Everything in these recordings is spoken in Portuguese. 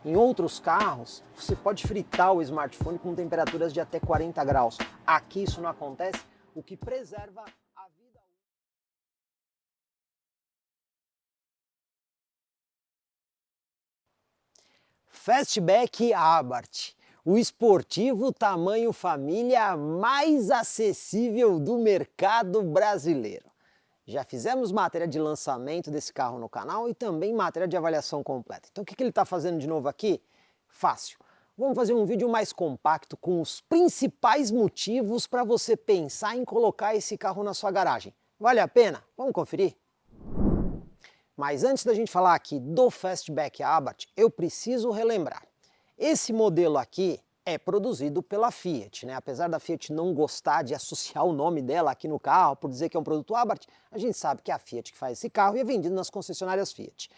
Em outros carros, você pode fritar o smartphone com temperaturas de até 40 graus. Aqui isso não acontece, o que preserva a vida. Fastback Abarth, o esportivo tamanho família mais acessível do mercado brasileiro. Já fizemos matéria de lançamento desse carro no canal e também matéria de avaliação completa. Então o que ele está fazendo de novo aqui? Fácil. Vamos fazer um vídeo mais compacto com os principais motivos para você pensar em colocar esse carro na sua garagem. Vale a pena? Vamos conferir? Mas antes da gente falar aqui do Fastback Abarth, eu preciso relembrar. Esse modelo aqui é produzido pela Fiat, né? Apesar da Fiat não gostar de associar o nome dela aqui no carro, por dizer que é um produto Abarth, a gente sabe que é a Fiat que faz esse carro e é vendido nas concessionárias Fiat.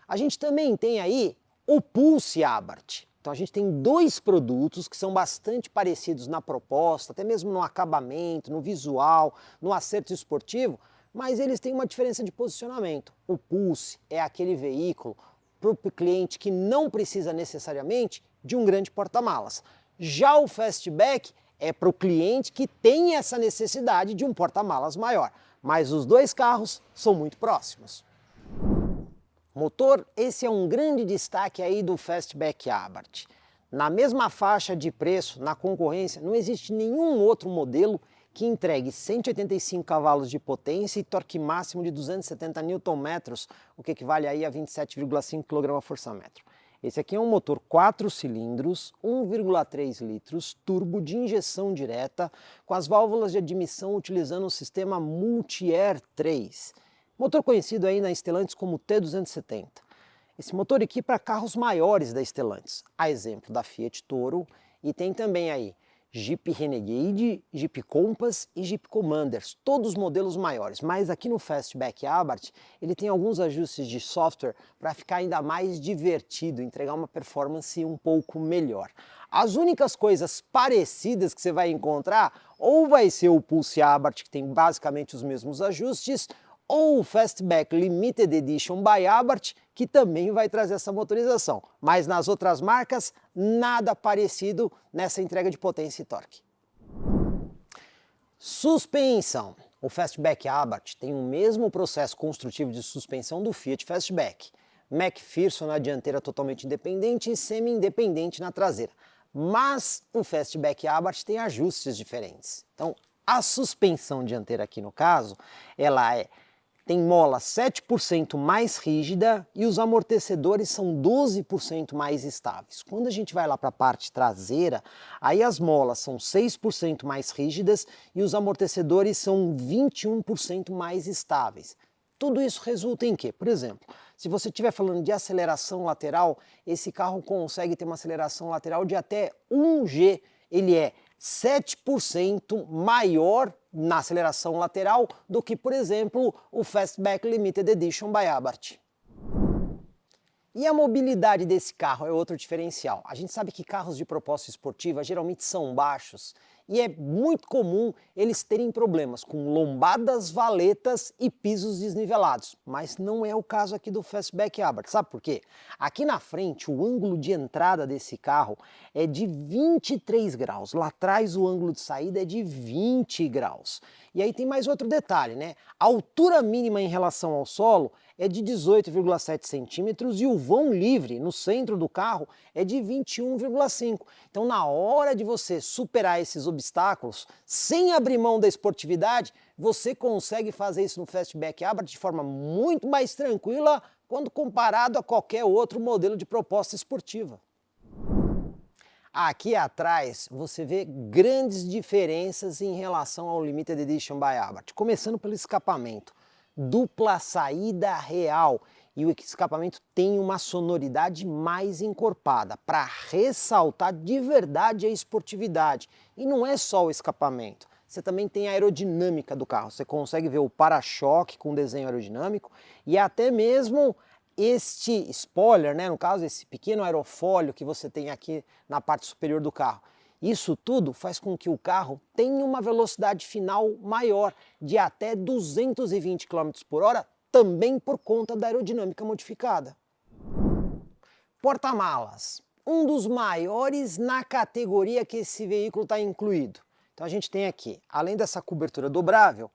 A gente também tem aí o Pulse Abarth. Então a gente tem dois produtos que são bastante parecidos na proposta, até mesmo no acabamento, no visual, no acerto esportivo, mas eles têm uma diferença de posicionamento. O Pulse é aquele veículo para o cliente que não precisa necessariamente de um grande porta-malas. Já o Fastback é para o cliente que tem essa necessidade de um porta-malas maior. Mas os dois carros são muito próximos. Motor, esse é um grande destaque aí do Fastback Abarth. Na mesma faixa de preço, na concorrência, não existe nenhum outro modelo que entregue 185 cavalos de potência e torque máximo de 270 Nm, o que equivale aí a 27,5 kgfm. Esse aqui é um motor 4 cilindros, 1,3 litros, turbo de injeção direta, com as válvulas de admissão utilizando o sistema Multi-Air 3. Motor conhecido aí na Stellantis como T270. Esse motor aqui para carros maiores da Stellantis, a exemplo da Fiat Toro, e tem também aí Jeep Renegade, Jeep Compass e Jeep Commanders, todos modelos maiores, mas aqui no Fastback Abarth ele tem alguns ajustes de software para ficar ainda mais divertido, entregar uma performance um pouco melhor. As únicas coisas parecidas que você vai encontrar ou vai ser o Pulse Abarth, que tem basicamente os mesmos ajustes, ou o Fastback Limited Edition by Abarth, que também vai trazer essa motorização. Mas nas outras marcas, nada parecido nessa entrega de potência e torque. Suspensão. O Fastback Abarth tem o mesmo processo construtivo de suspensão do Fiat Fastback. McPherson na dianteira totalmente independente e semi-independente na traseira. Mas o Fastback Abarth tem ajustes diferentes. Então, a suspensão dianteira aqui no caso, ela tem mola 7% mais rígida e os amortecedores são 12% mais estáveis. Quando a gente vai lá para a parte traseira, aí as molas são 6% mais rígidas e os amortecedores são 21% mais estáveis. Tudo isso resulta em quê? Por exemplo, se você estiver falando de aceleração lateral, esse carro consegue ter uma aceleração lateral de até 1G. Ele é 7% maior na aceleração lateral do que, por exemplo, o Fastback Limited Edition by Abarth. E a mobilidade desse carro é outro diferencial. A gente sabe que carros de proposta esportiva geralmente são baixos e é muito comum eles terem problemas com lombadas, valetas e pisos desnivelados. Mas não é o caso aqui do Fastback Abarth. Sabe por quê? Aqui na frente o ângulo de entrada desse carro é de 23 graus. Lá atrás o ângulo de saída é de 20 graus. E aí tem mais outro detalhe, né? A altura mínima em relação ao solo é de 18,7 centímetros e o vão livre no centro do carro é de 21,5. Então na hora de você superar esses obstáculos, sem abrir mão da esportividade, você consegue fazer isso no Fastback Abarth de forma muito mais tranquila quando comparado a qualquer outro modelo de proposta esportiva. Aqui atrás você vê grandes diferenças em relação ao Limited Edition by Abarth, começando pelo escapamento. Dupla saída real e o escapamento tem uma sonoridade mais encorpada para ressaltar de verdade a esportividade. E não é só o escapamento, você também tem a aerodinâmica do carro, você consegue ver o para-choque com desenho aerodinâmico e até mesmo este spoiler, né, no caso esse pequeno aerofólio que você tem aqui na parte superior do carro. Isso tudo faz com que o carro tenha uma velocidade final maior, de até 220 km por hora, também por conta da aerodinâmica modificada. Porta-malas, um dos maiores na categoria que esse veículo está incluído. Então a gente tem aqui, além dessa cobertura dobrável,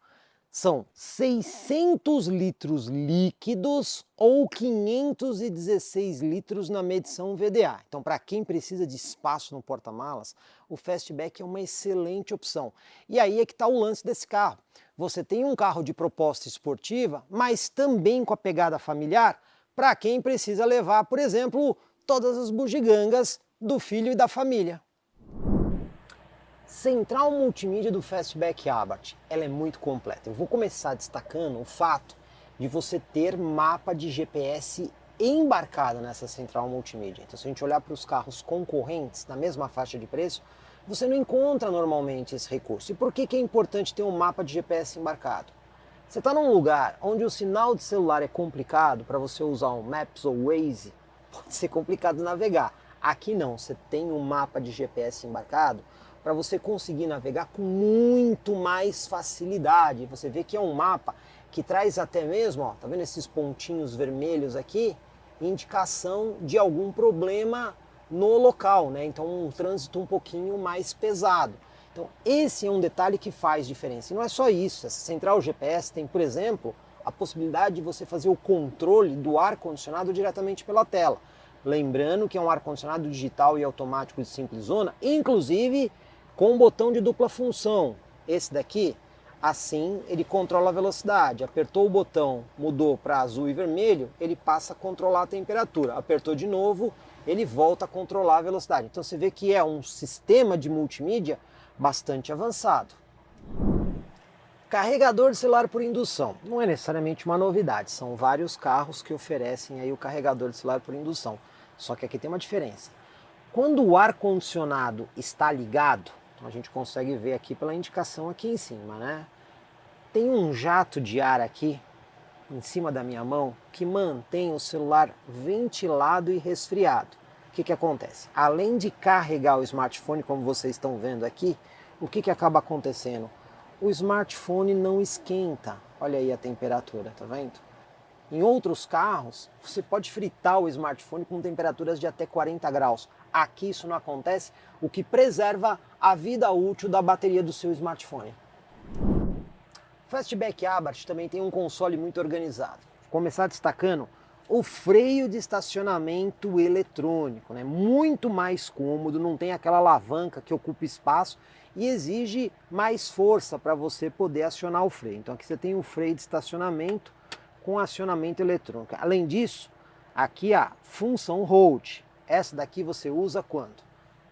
são 600 litros líquidos ou 516 litros na medição VDA. Então, para quem precisa de espaço no porta-malas, o Fastback é uma excelente opção. E aí é que está o lance desse carro. Você tem um carro de proposta esportiva, mas também com a pegada familiar, para quem precisa levar, por exemplo, todas as bugigangas do filho e da família. Central multimídia do Fastback Abarth, ela é muito completa. Eu vou começar destacando o fato de você ter mapa de GPS embarcado nessa central multimídia. Então, se a gente olhar para os carros concorrentes na mesma faixa de preço, você não encontra normalmente esse recurso. E por que é importante ter um mapa de GPS embarcado? Você está num lugar onde o sinal de celular é complicado para você usar um Maps ou Waze, pode ser complicado navegar. Aqui não, você tem um mapa de GPS embarcado para você conseguir navegar com muito mais facilidade. Você vê que é um mapa que traz até mesmo, ó, tá vendo esses pontinhos vermelhos aqui? Indicação de algum problema no local, né? Então um trânsito um pouquinho mais pesado. Então esse é um detalhe que faz diferença. E não é só isso, essa central GPS tem, por exemplo, a possibilidade de você fazer o controle do ar-condicionado diretamente pela tela. Lembrando que é um ar-condicionado digital e automático de simples zona, inclusive com um botão de dupla função. Esse daqui, assim ele controla a velocidade. Apertou o botão, mudou para azul e vermelho, ele passa a controlar a temperatura. Apertou de novo, ele volta a controlar a velocidade. Então você vê que é um sistema de multimídia bastante avançado. Carregador de celular por indução. Não é necessariamente uma novidade, são vários carros que oferecem aí o carregador de celular por indução. Só que aqui tem uma diferença. Quando o ar-condicionado está ligado, a gente consegue ver aqui pela indicação aqui em cima, né? Tem um jato de ar aqui, em cima da minha mão, que mantém o celular ventilado e resfriado. O que acontece? Além de carregar o smartphone, como vocês estão vendo aqui, o que acaba acontecendo? O smartphone não esquenta. Olha aí a temperatura, tá vendo? Em outros carros, você pode fritar o smartphone com temperaturas de até 40 graus. Aqui isso não acontece, o que preserva a vida útil da bateria do seu smartphone. O Fastback Abarth também tem um console muito organizado. Vou começar destacando o freio de estacionamento eletrônico, né? Muito mais cômodo, não tem aquela alavanca que ocupa espaço e exige mais força para você poder acionar o freio. Então aqui você tem o freio de estacionamento com acionamento eletrônico. Além disso, aqui a função Hold. Essa daqui você usa quando?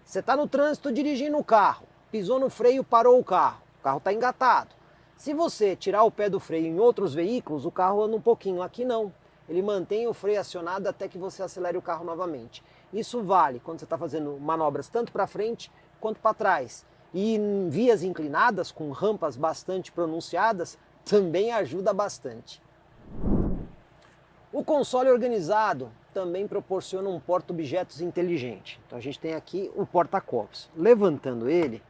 Você está no trânsito dirigindo o carro, pisou no freio, parou o carro está engatado. Se você tirar o pé do freio em outros veículos, o carro anda um pouquinho. Aqui não. Ele mantém o freio acionado até que você acelere o carro novamente. Isso vale quando você está fazendo manobras tanto para frente quanto para trás. E em vias inclinadas, com rampas bastante pronunciadas, também ajuda bastante. O console organizado também proporciona um porta-objetos inteligente. Então a gente tem aqui o porta-copos. Levantando ele,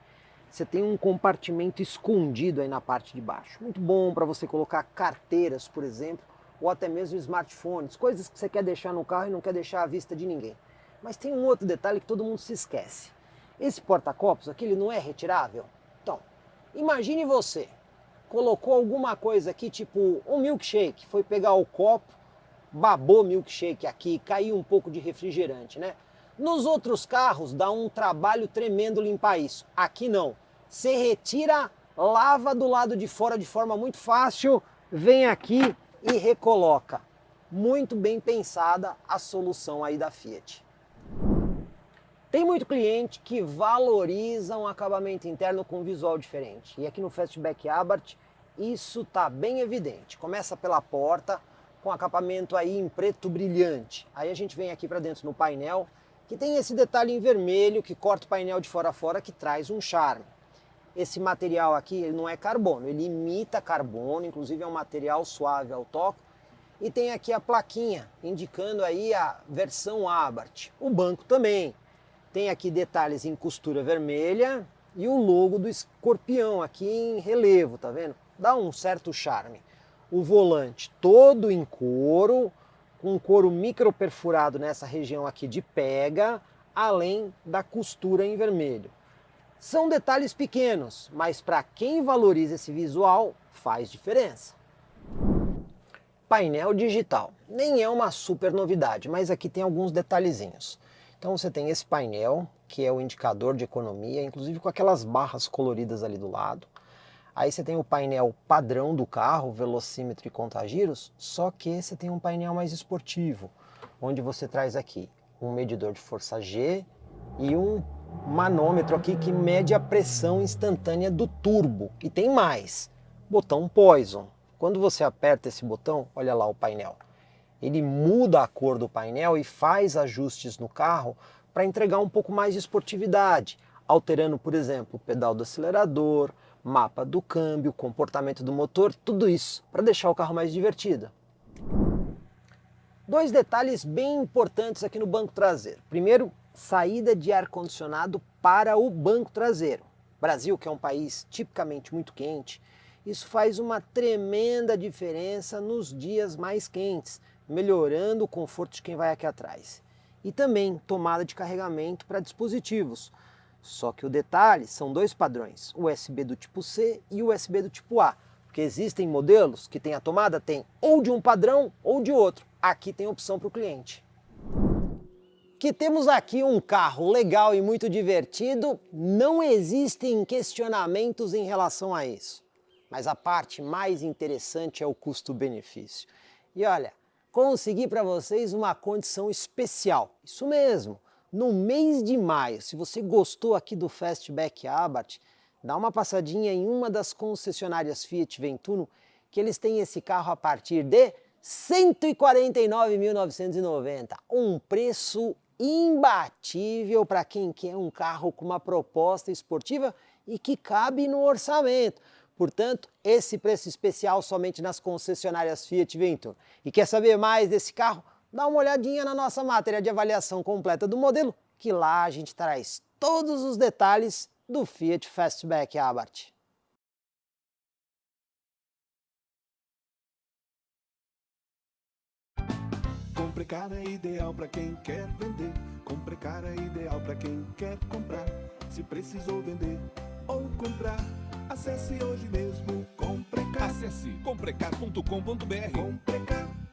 você tem um compartimento escondido aí na parte de baixo. Muito bom para você colocar carteiras, por exemplo, ou até mesmo smartphones, coisas que você quer deixar no carro e não quer deixar à vista de ninguém. Mas tem um outro detalhe que todo mundo se esquece. Esse porta-copos aqui, ele não é retirável. Então, imagine você, colocou alguma coisa aqui, tipo um milkshake, foi pegar o copo, babou milkshake aqui, caiu um pouco de refrigerante, né? Nos outros carros dá um trabalho tremendo limpar isso. Aqui não. Você retira, lava do lado de fora de forma muito fácil, vem aqui e recoloca. Muito bem pensada a solução aí da Fiat. Tem muito cliente que valoriza um acabamento interno com visual diferente. E aqui no Fastback Abarth isso está bem evidente. Começa pela porta, com acabamento aí em preto brilhante. Aí a gente vem aqui para dentro no painel, que tem esse detalhe em vermelho que corta o painel de fora a fora, que traz um charme. Esse material aqui ele não é carbono, ele imita carbono, inclusive é um material suave ao toque. E tem aqui a plaquinha, indicando aí a versão Abarth. O banco também. Tem aqui detalhes em costura vermelha e o logo do escorpião aqui em relevo, tá vendo? Dá um certo charme. O volante todo em couro, com um couro microperfurado nessa região aqui de pega, além da costura em vermelho. São detalhes pequenos, mas para quem valoriza esse visual, faz diferença. Painel digital. Nem é uma super novidade, mas aqui tem alguns detalhezinhos. Então você tem esse painel, que é o indicador de economia, inclusive com aquelas barras coloridas ali do lado. Aí você tem o painel padrão do carro, velocímetro e contagiros, só que você tem um painel mais esportivo, onde você traz aqui um medidor de força G e um manômetro aqui que mede a pressão instantânea do turbo. E tem mais, botão Poison. Quando você aperta esse botão, olha lá o painel, ele muda a cor do painel e faz ajustes no carro para entregar um pouco mais de esportividade, alterando, por exemplo, o pedal do acelerador, mapa do câmbio, comportamento do motor, tudo isso para deixar o carro mais divertido. Dois detalhes bem importantes aqui no banco traseiro. Primeiro, saída de ar-condicionado para o banco traseiro. Brasil, que é um país tipicamente muito quente, isso faz uma tremenda diferença nos dias mais quentes, melhorando o conforto de quem vai aqui atrás. E também tomada de carregamento para dispositivos. Só que o detalhe são dois padrões, USB do tipo C e USB do tipo A. Porque existem modelos que tem a tomada, tem ou de um padrão ou de outro. Aqui tem opção para o cliente. Que temos aqui um carro legal e muito divertido, não existem questionamentos em relação a isso. Mas a parte mais interessante é o custo-benefício. E olha, consegui para vocês uma condição especial, isso mesmo. No mês de maio, se você gostou aqui do Fastback Abarth, dá uma passadinha em uma das concessionárias Fiat Ventuno, que eles têm esse carro a partir de R$ 149.990. Um preço imbatível para quem quer um carro com uma proposta esportiva e que cabe no orçamento. Portanto, esse preço especial somente nas concessionárias Fiat Ventuno. E quer saber mais desse carro? Dá uma olhadinha na nossa matéria de avaliação completa do modelo, que lá a gente traz todos os detalhes do Fiat Fastback Abarth. Comprecar é ideal para quem quer vender. Comprecar é ideal para quem quer comprar. Se precisou vender ou comprar, acesse hoje mesmo Comprecar. Acesse comprecar.com.br. Comprecar.